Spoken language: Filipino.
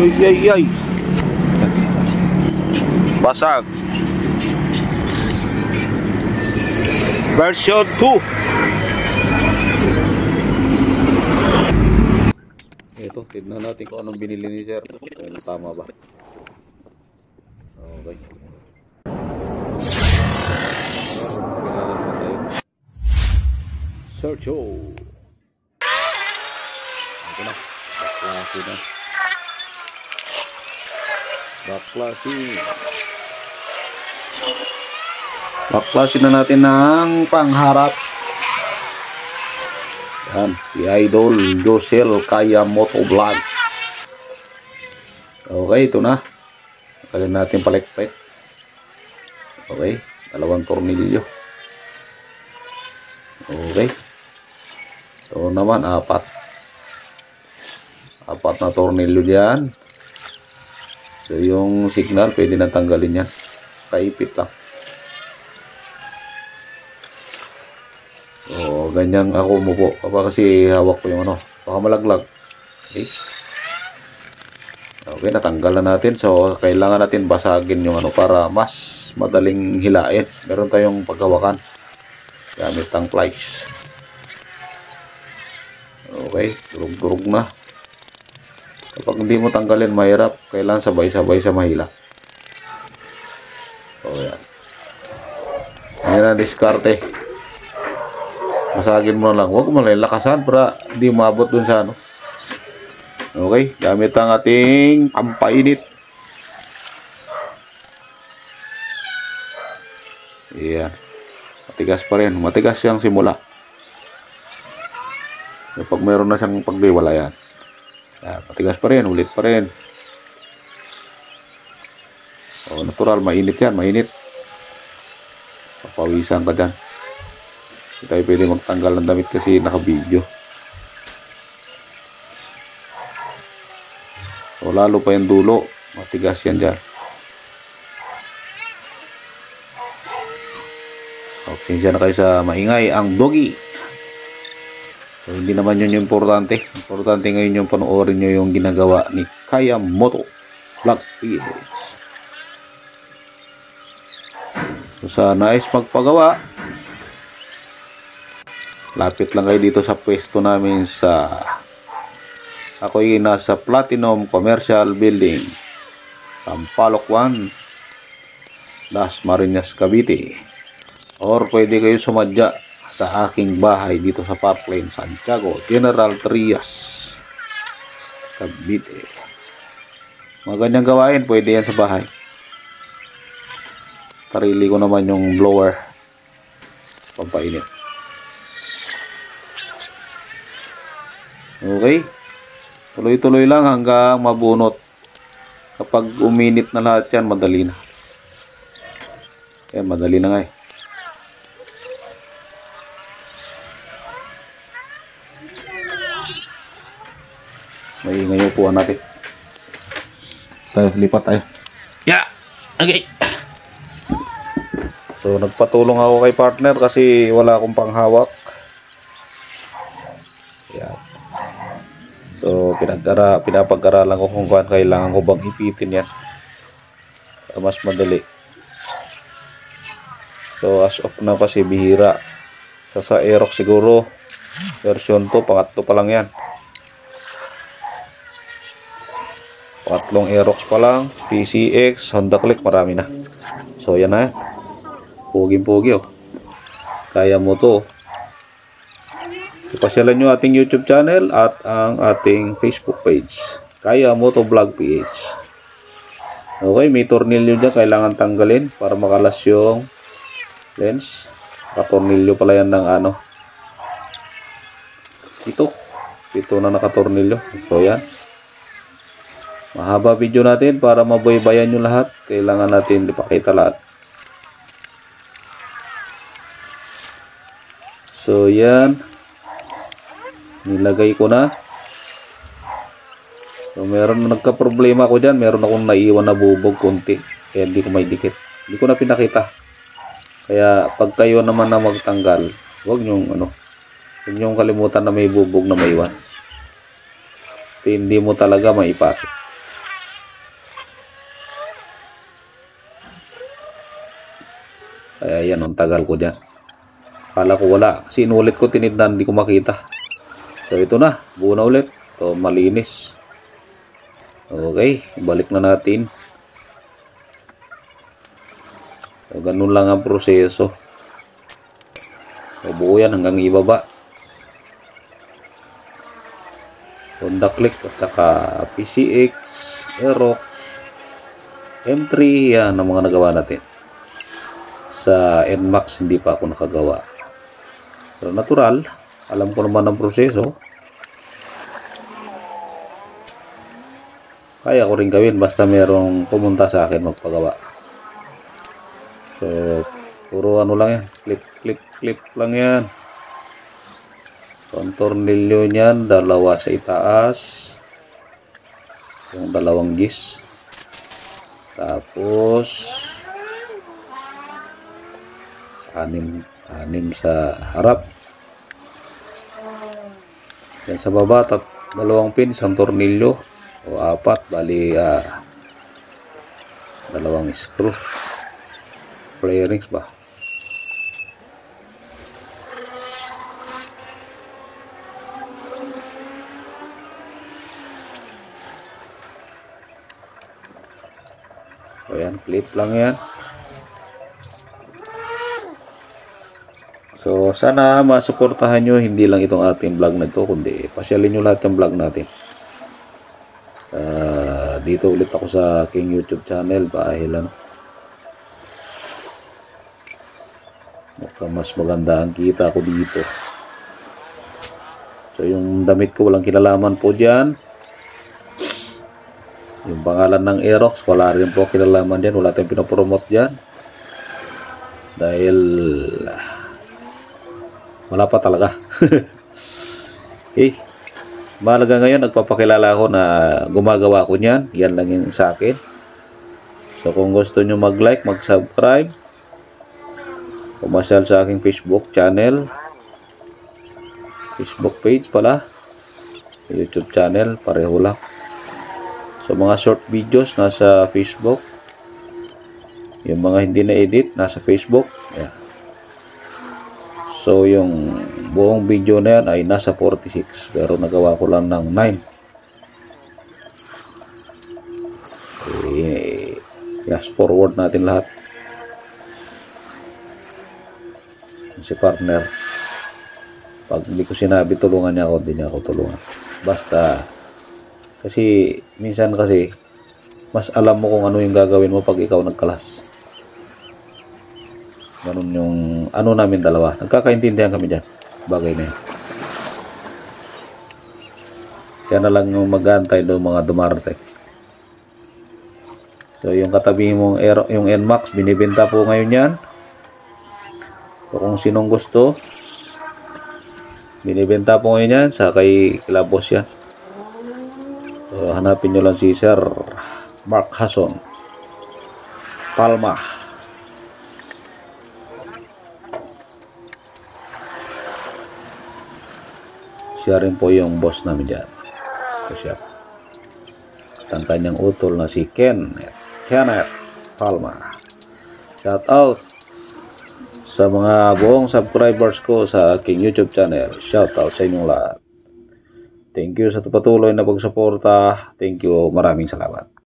Ay, ay, ay. Basag. Version 2. Ito, tignan natin kung anong binili ni sir. Tama ba? Okay. Kilala naman tayo. Sergio. Ito na. Baklase na. Baklase na natin ng pangharap. Yan, si Idol Josel Kaya Motovlog. Okay, ito na. Kailan natin palikpit. Okay, dalawang tornilyo. Okay. So naman, apat na tornilyo dyan. So yung signal, pwede na tanggalin yan. Kaipit lang. So, ganyan ako umupo. Kasi hawak ko yung ano. Baka malaglag. Okay. Okay, natanggal na natin. So, kailangan natin basagin yung ano para mas madaling hilain. Meron tayong paghawakan. Gamit ang pliers. Okay, durug-durug na. Kapag hindi mo tanggalin, mahirap. Kailangan sabay-sabay sa mahila. So, yan. Ayan na, diskarte. Masagin mo na lang. Huwag mo lang lakasan para hindi umabot dun sa ano. Okay, gamit ang ating pampainit. Ayan. Matigas pa rin. Matigas siyang simula. Kapag mayroon na siyang pagdiwala yan. Ayan, matigas pa rin. Ulit pa rin. O, natural. Mainit yan. Mainit. Papawisan ka dyan. Hindi tayo pwede magtanggal ng damit kasi naka-video. So, lalo pa yung dulo. Matigas yan dyan. Sinsya na kayo sa maingay. Ang doggy. So, hindi naman yun yung importante. Importante ngayon yung panoorin nyo yung ginagawa ni Kaya Motovlog PH. So, sa nais magpagawa, lapit lang kayo dito sa pwesto namin sa ako'y nasa Platinum Commercial Building, Sampaloc 1, Las Marinas, Cavite. Or pwede kayo sumadya sa aking bahay dito sa Parkland, Santiago, General Trias, Cavite. Mga ganyang gawain, pwede yan sa bahay. Sarili ko naman yung blower pampainit. Okay, tuloy-tuloy lang hanggang mabunot. Kapag uminit na lahat yan, madali na. Yan, madali na nga eh. Maingay yung upuan natin. Tayo, lipat tayo. Yeah, okay. So, nagpatulong ako kay partner kasi wala akong panghawak. Yan. So, pinapag-aralan ko kung kailangan ko bang ipitin yan para mas madali. So, as of na kasi bihira. Sa Aerox siguro version 2, pangatlo pa lang yan. Pangatlong Aerox pa lang. PCX, Honda Click, marami na. So, yan na. Pogi-pogi oh. Kaya mo to. Ipasyalan nyo ating YouTube channel at ang ating Facebook page. Kaya Motovlog PH. Okay, may tornilyo dyan. Kailangan tanggalin para makalas yung lens. Nakatornilyo pala yan ng ano. Ito na nakatornilyo. So yan. Mahaba video natin para mabaybayan nyo lahat. Kailangan natin ipakita lahat. So yan. Nilagay ko na. So meron na nagka-problema ko dyan. Meron akong naiwan na bubog konti. Kaya hindi ko may dikit. Hindi ko na pinakita. Kaya pag kayo naman na magtanggal, huwag nyong kalimutan na may bubog na maiwan. Hindi mo talaga maipasok. Kaya yan, ang tagal ko dyan. Kala ko wala. Kasi inulit ko, tinignan, hindi ko makita. So ito na, buo na ulit. Ito, malinis. Okay, balik na natin. So, ganun lang ang proseso. So, buo yan hanggang ibaba. Honda Click at saka PCX, Aerox, M3, yan ang mga nagawa natin. Sa NMAX hindi pa ako nakagawa. Pero natural, alam ko naman ang proseso. Kaya ko rin gawin basta merong pumunta sa akin magpagawa. So, puro ano lang yan. Clip lang yan. So, ang tornilyo niyan, dalawa sa itaas. Yung dalawang gis. Tapos, anim sa harap. Yan sa baba, dalawang pin, isang tornilyo. O apat, bali dalawang screw. Flarings ba? O yan, clip lang yan. So, sana masuportahan nyo hindi lang itong ating vlog na ito, kundi pasyalin nyo lahat ng vlog natin. Dito ulit ako sa aking YouTube channel dahil mas maganda ang kita ko dito. So yung damit ko walang kinalaman po dyan. Yung pangalan ng Aerox wala rin po kinalaman dyan, wala tayong pinopromote dyan dahil wala pa talaga. Okay, mahalaga ngayon nagpapakilala ako na gumagawa ko niyan. Yan lang yung sa akin. So kung gusto nyo mag-like, mag-subscribe, pumasyal sa aking Facebook channel, Facebook page pala, YouTube channel, pareho lang. So mga short videos nasa Facebook, yung mga hindi na edit nasa Facebook. Yeah. So yung buong video na yan ay nasa 46 pero nagawa ko lang ng 9. Okay. Fast forward natin lahat. Si partner, pag hindi ko sinabi tulungan niya ako, hindi niya ako tulungan. Basta kasi minsan kasi mas alam mo kung ano yung gagawin mo pag ikaw nagkalas. Ganun yung ano namin dalawa. Nagkakaintindihan kami dyan. Bagay na yun. Kaya na lang yung mag-aantay doon mga dumarating. So yung katabi mong yung NMAX, binibenta po ngayon yan. So kung sinong gusto, binibenta po ngayon yan sa kay Kilabos yan. So hanapin nyo lang si Sir Mark Hason Palma. Siya rin po yung boss namin dyan. So siya. At ang kanyang utol na si Kenneth Palma. Shout out sa mga buong subscribers ko sa aking YouTube channel. Shout out sa inyong lahat. Thank you sa patuloy na pagsuporta. Thank you. Maraming salamat.